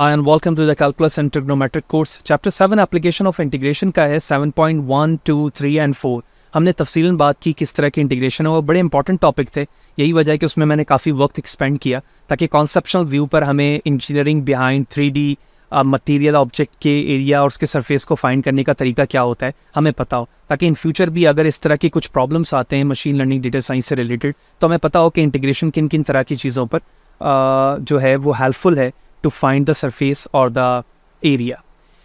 Hi and welcome to the Calculus and Trigonometric course. Chapter 7 Application of Integration का है 7.1, 2, 3 and 4. हमने तफसीलन बात की किस तरह के इंटीग्रेशन है, वो बड़े इंपॉर्टेंट टॉपिक थे. यही वजह है कि उसमें मैंने काफ़ी वक्त एक्सपेंड किया ताकि कॉन्सेप्शनल व्यू पर हमें engineering behind 3D material object के एरिया और उसके सरफेस को फाइंड करने का तरीका क्या होता है हमें पता हो, ताकि इन फ्यूचर भी अगर इस तरह के कुछ प्रॉब्लम्स आते हैं मशीन लर्निंग डेटा साइंस से रिलेटेड तो हमें पता हो कि इंटीग्रेशन किन किन तरह की चीज़ों पर जो है वो हेल्पफुल है to find the surface or the area.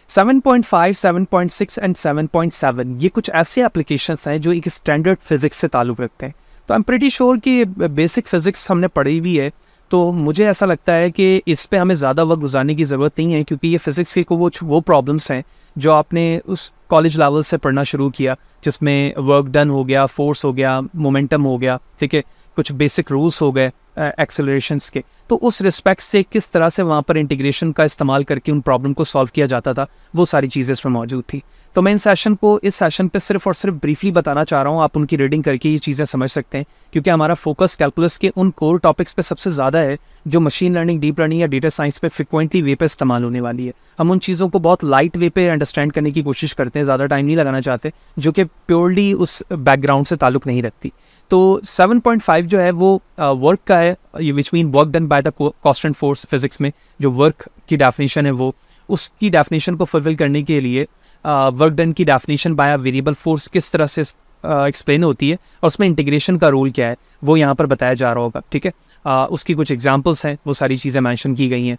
7.5, 7.6 and 7.7 ये कुछ ऐसे एप्लीकेशंस हैं जो एक स्टैंडर्ड फिजिक्स से ताल्लुक़ रखते हैं. तो आई एम प्रीटी श्योर कि बेसिक फिजिक्स हमने पढ़ी हुई है, तो मुझे ऐसा लगता है कि इस पे हमें ज़्यादा वक्त गुजारने की ज़रूरत नहीं है, क्योंकि ये फिज़िक्स के वो प्रॉब्लम्स हैं जो आपने उस कॉलेज लेवल से पढ़ना शुरू किया, जिसमें वर्क डन हो गया, फोर्स हो गया, मोमेंटम हो गया, ठीक है, कुछ बेसिक रूल्स हो गए एक्सेलरेशंस के. तो उस रिस्पेक्ट से किस तरह से वहाँ पर इंटीग्रेशन का इस्तेमाल करके उन प्रॉब्लम को सॉल्व किया जाता था, वो सारी चीज़ें इसमें मौजूद थी. तो मैं इस सेशन पे सिर्फ और सिर्फ ब्रीफली बताना चाह रहा हूँ. आप उनकी रीडिंग करके ये चीज़ें समझ सकते हैं, क्योंकि हमारा फोकस कैलकुलस के उन कोर टॉपिक्स पे सबसे ज़्यादा है जो मशीन लर्निंग, डीप लर्निंग या डेटा साइंस पे फ्रिक्वेंटली वे पे इस्तेमाल होने वाली है. हम उन चीज़ों को बहुत लाइट वे पे अंडरस्टैंड करने की कोशिश करते हैं, ज़्यादा टाइम नहीं लगाना चाहते, जो कि प्योरली उस बैकग्राउंड से ताल्लुक़ नहीं रखती. तो 7.5 जो है वो वर्क का है, which mean work done by the constant force. Physics में जो वर्क की डेफिनेशन है वो उसकी डेफिनेशन को फुलफिल करने के लिए वर्क डन की definition bye a variable force किस तरह से एक्सप्लेन होती है और उसमें इंटीग्रेशन का रोल क्या है वो यहाँ पर बताया जा रहा होगा. ठीक है, उसकी कुछ एग्जांपल्स हैं, वो सारी चीज़ें मेंशन की गई हैं.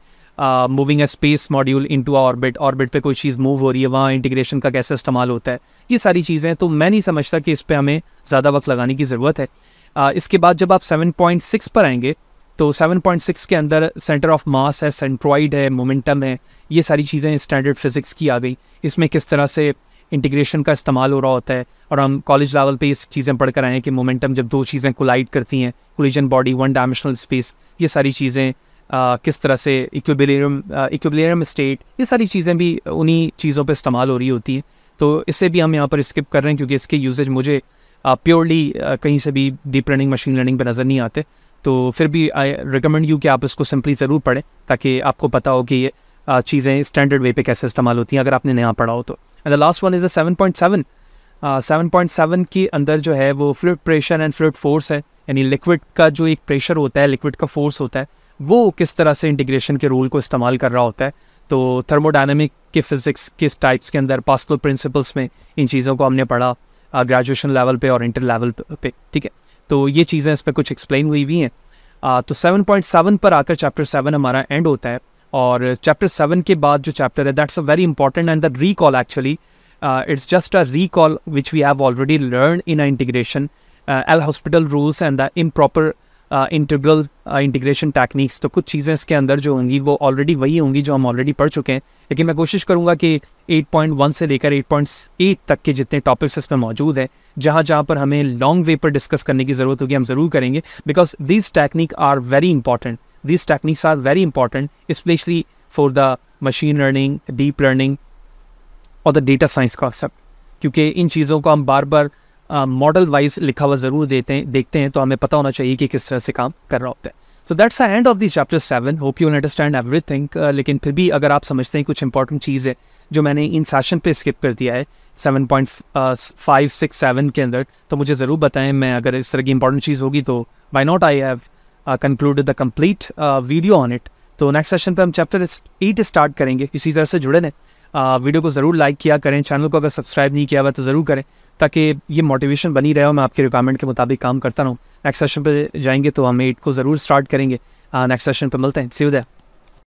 मूविंग ए space module into orbit, orbit पे कोई चीज़ मूव हो रही है, वहाँ इंटीग्रेशन का कैसे इस्तेमाल होता है, ये सारी चीज़ें. तो मैं नहीं समझता कि इस पे हमें ज़्यादा वक्त लगाने की ज़रूरत है. इसके बाद जब आप 7.6 पर आएंगे तो 7.6 के अंदर सेंटर ऑफ मास है, सेंट्रॉइड है, मोमेंटम है, ये सारी चीज़ें स्टैंडर्ड फिजिक्स की आ गई. इसमें किस तरह से इंटीग्रेशन का इस्तेमाल हो रहा होता है, और हम कॉलेज लेवल पे इस चीज़ें पढ़ कर आए हैं कि मोमेंटम जब दो चीज़ें कोलाइड करती हैं, collision body, one dimensional space, ये सारी चीज़ें किस तरह से इक्विलिब्रियम स्टेट, ये सारी चीज़ें भी उन्हीं चीज़ों पे इस्तेमाल हो रही होती हैं. तो इसे भी हम यहाँ पर स्किप कर रहे हैं, क्योंकि इसके यूजेज मुझे प्योरली कहीं से भी डीप लर्निंग, मशीन लर्निंग पे नज़र नहीं आते. तो फिर भी आई रिकमेंड यू कि आप इसको सिंपली ज़रूर पढ़ें, ताकि आपको पता हो कि ये चीज़ें स्टैंडर्ड वे पे कैसे इस्तेमाल होती हैं अगर आपने नया पढ़ा हो तो. And the last one is 7.7. 7.7 के अंदर जो है वो fluid pressure and fluid force है, यानी लिक्विड का जो एक प्रेशर होता है, लिक्विड का फोर्स होता है, वो किस तरह से इंटीग्रेशन के रूल को इस्तेमाल कर रहा होता है. तो थर्मोडायनामिक के फिज़िक्स के टाइप्स के अंदर पास्कल प्रिंसिपल्स में इन चीज़ों को हमने पढ़ा ग्रेजुएशन लेवल पे और इंटर लेवल पे. ठीक है, तो ये चीज़ें इस पर कुछ एक्सप्लेन हुई हुई हैं. तो 7.7 पर आकर चैप्टर 7 हमारा एंड होता है, और चैप्टर 7 के बाद जो चैप्टर है that's a very important and the recall actually it's just a recall which we have already learn in a integration, L Hospital rules and the improper integral integration techniques. तो कुछ चीज़ें इसके अंदर जो होंगी वो ऑलरेडी वही होंगी जो हम ऑलरेडी पढ़ चुके हैं, लेकिन मैं कोशिश करूँगा कि 8.1 से लेकर 8.8 तक के जितने टॉपिक्स इसमें मौजूद हैं, जहाँ पर हमें लॉन्ग वे पर डिस्कस करने की ज़रूरत होगी, हम ज़रूर करेंगे, because these technique are very important. These techniques are very important, especially for the machine learning, deep learning और the data science concept, क्योंकि इन चीज़ों को हम बार बार मॉडल वाइज लिखा हुआ ज़रूर देखते हैं, तो हमें पता होना चाहिए कि किस तरह से काम कर रहा होता है. So that's the end of the chapter 7. Hope you understand everything. लेकिन फिर भी अगर आप समझते हैं कुछ इंपॉर्टेंट चीज़ है जो मैंने इन सेशन पे स्किप कर दिया है 7.5, 6, 7 के अंदर, तो मुझे ज़रूर बताएं. मैं अगर इस तरह की इंपॉर्टेंट चीज़ होगी तो why not I have concluded the complete video on it. तो नेक्स्ट सेशन पे हम चैप्टर 8 स्टार्ट करेंगे. इसी तरह से जुड़े रहें. वीडियो को ज़रूर लाइक किया करें, चैनल को अगर सब्सक्राइब नहीं किया हुआ तो ज़रूर करें, ताकि ये मोटिवेशन बनी रहे और मैं आपके रिक्वायरमेंट के मुताबिक काम करता रहूँ. नेक्स्ट सेशन पे जाएंगे तो हम 8 को ज़रूर स्टार्ट करेंगे. नेक्स्ट सेशन पे मिलते हैं. सी यू देयर.